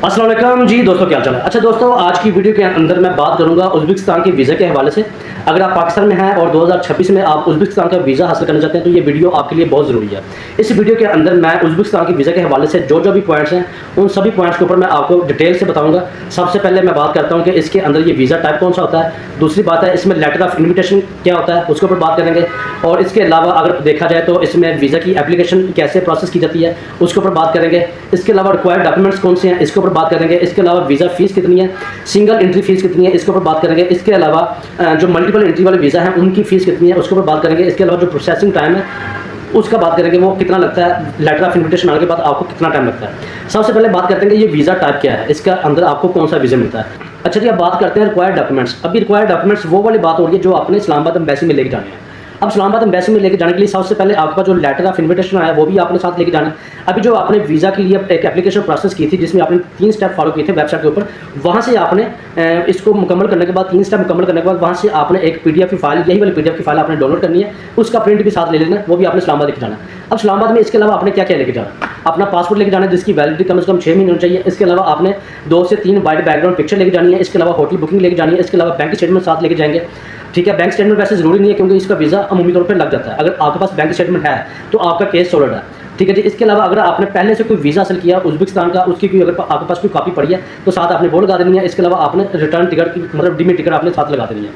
अस्सलाम वालेकुम जी दोस्तों, क्या चल है। अच्छा दोस्तों, आज की वीडियो के अंदर मैं बात करूंगा उज़्बेकिस्तान के वीज़ा के हवाले से। अगर आप पाकिस्तान में हैं और 2026 में आप उज़्बेकिस्तान का वीज़ा हासिल करना चाहते हैं तो ये वीडियो आपके लिए बहुत ज़रूरी है। इस वीडियो के अंदर मैं उज़्बेकिस्तान के वीज़ा के हवाले से जो भी पॉइंट्स हैं उन सभी पॉइंट्स के ऊपर मैं आपको डिटेल से बताऊँगा। सबसे पहले मैं बात करता हूँ कि इसके अंदर ये वीज़ा टाइप कौन सा होता है। दूसरी बात है इसमें लेटर ऑफ इन्विटेशन क्या होता है, उसके ऊपर बात करेंगे। और इसके अलावा अगर देखा जाए तो इसमें वीज़ा की एप्लीकेशन कैसे प्रोसेस की जाती है उसके ऊपर बात करेंगे। इसके अलावा रिक्वायर्ड डॉक्यूमेंट्स कौन से हैं इसके ऊपर बात करेंगे। इसके अलावा वीज़ा फीस कितनी है, सिंगल एंट्री फीस कितनी है इसके ऊपर बात करेंगे। इसके अलावा जो मल्टीपल एंट्री वाले वीज़ा हैं उनकी फ़ीस कितनी है उसके ऊपर बात करेंगे। इसके अलावा जो प्रोसेसिंग टाइम है उसका बात करेंगे, वो कितना लगता है, लेटर ऑफ इन्विटेशन आने के बाद आपको कितना टाइम लगता है। सबसे पहले बात करते हैं कि ये वीज़ा टाइप क्या है, इसका अंदर आपको कौन सा वीज़ा मिलता है। अच्छा जी, अब बात करते हैं रिक्वायर्ड डॉक्यूमेंट्स। अभी रिक्वायर्ड डॉक्यूमेंट्स वो वाली बात हो रही है जो आपने इस्लामाबाद एम्बेसी में लेके जाने हैं। अब इस्लामाबाद एम्बेसी में लेके जाने के लिए सबसे पहले आपका जो लेटर ऑफ इन्विटेशन आया वो भी आपने साथ लेके जाना है। अभी जो आपने वीज़ा के लिए एक एप्लीकेशन प्रोसेस की थी जिसमें आपने 3 स्टेप फॉलो किए थे वेबसाइट के ऊपर, वहाँ से आपने इसको मुकम्मल करने के बाद 3 स्टेप मुकम्मल करने के बाद वहाँ से आपने एक PDF की फाइल, यही वाली PDF की फाइल आपने डाउनलोड करनी है, उसका प्रिंट भी साथ ले लेना है, वो भी आपने इस्लामाबाद लेके जाना है। अब इस्लामाबाद में इसके अलावा आपने क्या क्या लेके जाना, अपना पासपोर्ट लेके जाना है जिसकी वैलिडिटी कम से कम 6 महीने होनी चाहिए। इसके अलावा आपने 2 से 3 वाइड बैकग्राउंड पिक्चर लेके जानी है। इसके अलावा होटल बुकिंग लेके जानी है। इसके अलावा बैंक स्टेटमेंट साथ लेके जाएंगे। ठीक है, बैंक स्टेटमेंट वैसे ज़रूरी नहीं है क्योंकि इसका वीज़ा अमूमी तौर पर लग जाता है। अगर आपके पास बैंक स्टेटमेंट है तो आपका केस सॉल्व है। ठीक है जी। इसके अलावा अगर आपने पहले से कोई वीज़ा हासिल किया उज़्बेकिस्तान का, उसकी कोई अगर आपके पास कोई कॉपी पड़ी है तो साथ आपने वो लगा देनी है। इसके अलावा आपने रिटर्न टिकट की मतलब डिमिट टिकट आपने साथ लगा देनी है।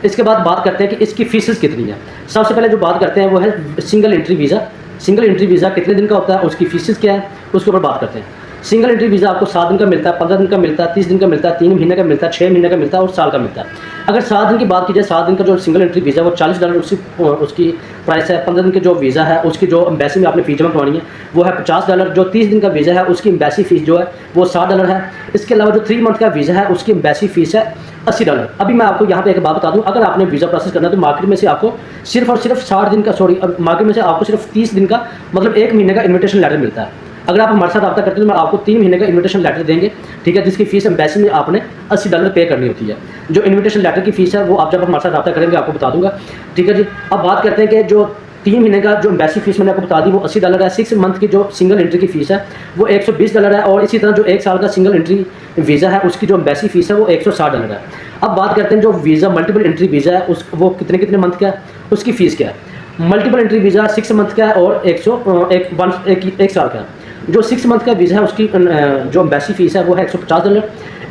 इसके बाद बात करते हैं कि इसकी फीसेस कितनी है। सबसे पहले जो बात करते हैं वो है single entry visa. Single entry visa कितने दिन का होता है, उसकी फीसेस क्या है उसके ऊपर बात करते हैं। सिंगल एंट्री वीज़ा आपको 7 दिन का मिलता है, 15 दिन का मिलता है, 30 दिन का मिलता है, 3 महीने का मिलता है, 6 महीने का मिलता है और साल का मिलता है। अगर 7 दिन की बात की जाए, 7 दिन का जो सिंगल एंट्री वीज़ा वो $40 उसकी प्राइस है। 15 दिन के जो वीज़ा है उसकी जो एम्बेसी में आपने फ़ीस जमा करवानी है वो है $50। जो 30 दिन का वीज़ा है उसकी एम्बेसी फ़ीस जो है वो $60 है। इसके अलावा जो 3 मंथ का वीज़ा है उसकी एम्बेसी फ़ीस है $80। अभी मैं आपको यहाँ पे एक बात बता दूँ, अगर आपने वीज़ा प्रोसेस करना है तो मार्केट में से आपको सिर्फ और सिर्फ 60 दिन का मार्केट में से आपको सिर्फ 30 दिन का मतलब 1 महीने का इन्विटेशन लेटर मिलता है। अगर आप हमारे साथ रब्ता करते हैं तो मैं आपको 3 महीने का इन्विटेशन लेटर देंगे। ठीक है, जिसकी फ़ीस एम्बेसी में आपने $80 पे करनी होती है। जो इन्विटेशन लेटर की फ़ीस है वो आप जब हमारे साथ रब्ता करेंगे आपको बता दूंगा। ठीक है जी। अब बात करते हैं कि जो 3 महीने का जो एम्बेसी फ़ीस मैंने आपको बता दी वो $80 है। 6 मंथ की जो सिंगल एंट्री की फ़ीस है वो $120 है। और इसी तरह जो 1 साल का सिंगल एंट्री वीज़ा है उसकी जो एम्बेसी फ़ीस है वो $160 है। अब बात करते हैं जो वीज़ा मल्टीपल एंट्री वीज़ा है वो कितने मंथ का है, उसकी फ़ीस क्या है। मल्टीपल एंट्री वीज़ा 6 मंथ का है और 1 साल का है। जो 6 मंथ का वीज़ा है उसकी जो एम्बेसी फ़ीस है वो है $150।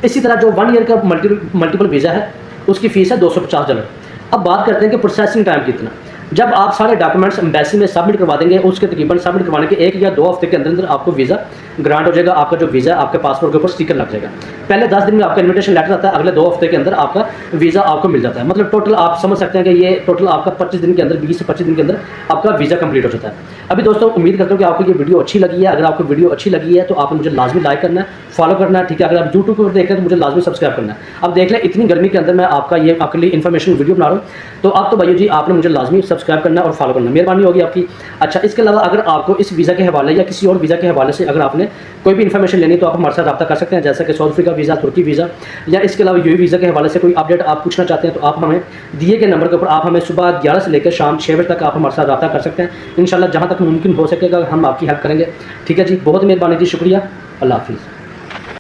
इसी तरह जो 1 ईयर का मल्टीपल वीज़ा है उसकी फ़ीस है $250। अब बात करते हैं कि प्रोसेसिंग टाइम कितना। जब आप सारे डॉक्यूमेंट्स एम्बेसी में सबमिट करवा देंगे उसके तकरीबन सबमिट करवाने के 1 या 2 हफ्ते के अंदर अंदर आपको वीज़ा ग्रांट हो जाएगा। आपका जो वीज़ा है आपके पासपोर्ट के ऊपर स्टिकर लग जाएगा। पहले 10 दिन में आपका इन्विटेशन लेटर आता है, अगले 2 हफ्ते के अंदर आपका वीज़ा आपको मिल जाता है। मतलब टोटल आप समझ सकते हैं कि ये टोटल आपका 25 दिन के अंदर 20 से 25 दिन के अंदर आपका वीज़ा कंप्लीट हो जाता है। अभी दोस्तों उम्मीद करता हूँ कि आपको ये वीडियो अच्छी लगी है। अगर आपको वीडियो अच्छी लगी है तो आपने मुझे लाजमी लाइक करना है, फॉलो करना है। ठीक है, अगर आप यूट्यूब पर देख रहे हैं तो मुझे लाजमी सब्सक्राइब करना है। अब देख लें इतनी गर्मी के अंदर मैं आपका ये आपके लिए इन्फॉर्मेशन वीडियो बना रहा हूँ तो आप तो भाइयों जी आपने मुझे लाजमी सब्सक्राइब करना और फॉलो करना, मेहरबानी होगी आपकी। अच्छा, इसके अलावा अगर आपको इस वीज़ा के हवाले या किसी और वीज़ा के हवाले से अगर आपने कोई भी इन्फॉर्मेशन लेनी तो आप हमारे साथ रब्ता कर सकते हैं, जैसा कि साउथ अफ्रीका वीज़ा, तुर्की वीज़ा या इसके अलावा यूएई वीज़ा के हवाले से कोई अपडेट आप पूछना चाहते हैं तो आप हमें दिए गए नंबर के ऊपर आप हमें सुबह 11 से लेकर शाम 6 बजे तक आप हमारे साथ रब्ता कर सकते हैं। इंशाल्लाह जहाँ तक मुमकिन हो सकेगा हम आपकी हेल्प करेंगे। ठीक है जी, बहुत मेहरबानी जी, शुक्रिया, अल्लाह हाफिज़।